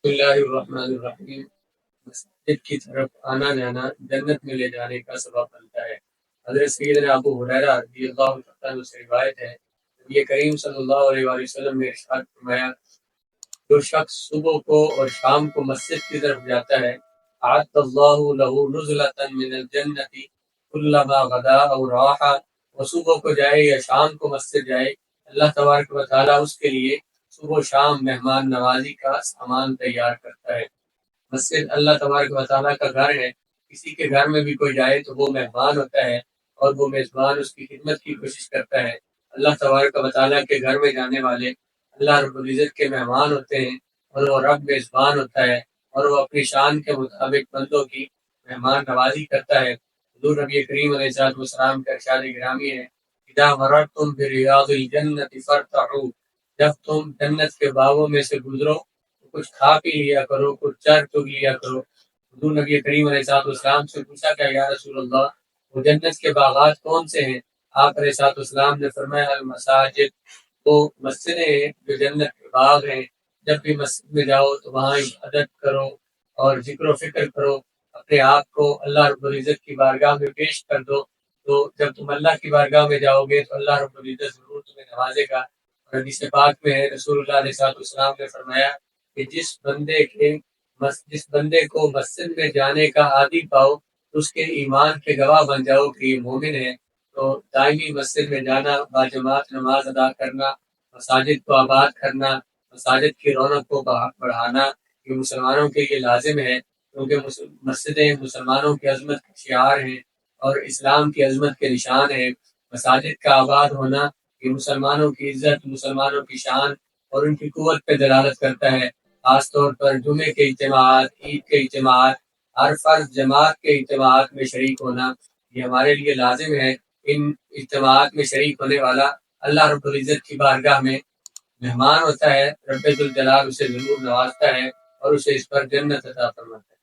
اللہ الرحمن الرحیم۔ مسجد کی طرف آنا جانا جنت میں لے جانے کا سبب بنتا ہے۔ حضرت سیدنا ابو ہریرہ رضی اللہ عنہ سے روایت ہے، نبی کریم صلی اللہ علیہ وآلہ وسلم نے ارشاد فرمایا، جو شخص صبح کو اور شام کو مسجد کی طرف جاتا ہے، اعد اللہ لہ نزلۃ من الجنۃ کلما غدا او راح، وہ صبح کو جائے یا شام کو مسجد جائے، اللہ تبارک و تعالیٰ اس کے لیے صبح و شام مہمان نوازی کا سامان تیار کرتا ہے۔ مسجد اللہ تبارک و تعالیٰ کا گھر ہے، کسی کے گھر میں بھی کوئی جائے تو وہ مہمان ہوتا ہے اور وہ میزبان اس کی خدمت کی کوشش کرتا ہے۔ اللہ تبارک و تعالیٰ کے گھر میں جانے والے اللہ رب العزت کے مہمان ہوتے ہیں اور وہ رب میزبان ہوتا ہے اور وہ اپنی شان کے مطابق بندوں کی مہمان نوازی کرتا ہے۔ حضور نبی کریم علیہ السلام کا ارشاد گرامی ہے، اذا مررتم بریاض الجنۃ فارتعوا، جب تم جنت کے باغوں میں سے گزرو تو کچھ کھا پی لیا کرو، کچھ چر چگ لیا کرو۔ حضور نبی کریم علیہ السلام سے پوچھا کہ یا رسول اللہ، وہ جنت کے باغات کون سے ہیں؟ آپ علیہ السلام نے فرمایا المساجد، وہ مسجدیں ہیں جو جنت کے باغ ہیں۔ جب بھی مسجد میں جاؤ تو وہاں عبادت کرو اور ذکر و فکر کرو، اپنے آپ کو اللہ رب العزت کی بارگاہ میں پیش کر دو، تو جب تم اللہ کی بارگاہ میں جاؤ گے تو اللہ رب العزت ضرور تمہیں نوازے گا۔ اور حدیث پاک میں ہے، رسول اللہ علیہ السلام نے فرمایا کہ جس بندے کو مسجد میں جانے کا عادی پاؤ، اس کے ایمان کے گواہ بن جاؤ کہ یہ مومن ہے۔ تو دائمی مسجد میں جانا، باجماعت نماز ادا کرنا، مساجد کو آباد کرنا، مساجد کی رونق کو بڑھانا، یہ مسلمانوں کے لیے لازم ہے، کیونکہ مسجدیں مسلمانوں کی عظمت کے شعار ہیں اور اسلام کی عظمت کے نشان ہیں۔ مساجد کا آباد ہونا یہ مسلمانوں کی عزت، مسلمانوں کی شان اور ان کی قوت پہ دلالت کرتا ہے۔ خاص طور پر جمعے کے اجتماعات، عید کے اجتماعات، ہر فرض جماعت کے اجتماعات میں شریک ہونا یہ ہمارے لیے لازم ہے۔ ان اجتماعات میں شریک ہونے والا اللہ رب العزت کی بارگاہ میں مہمان ہوتا ہے، رب ذوالجلال اسے ضرور نوازتا ہے اور اسے اس پر جنت عطا فرماتا ہے۔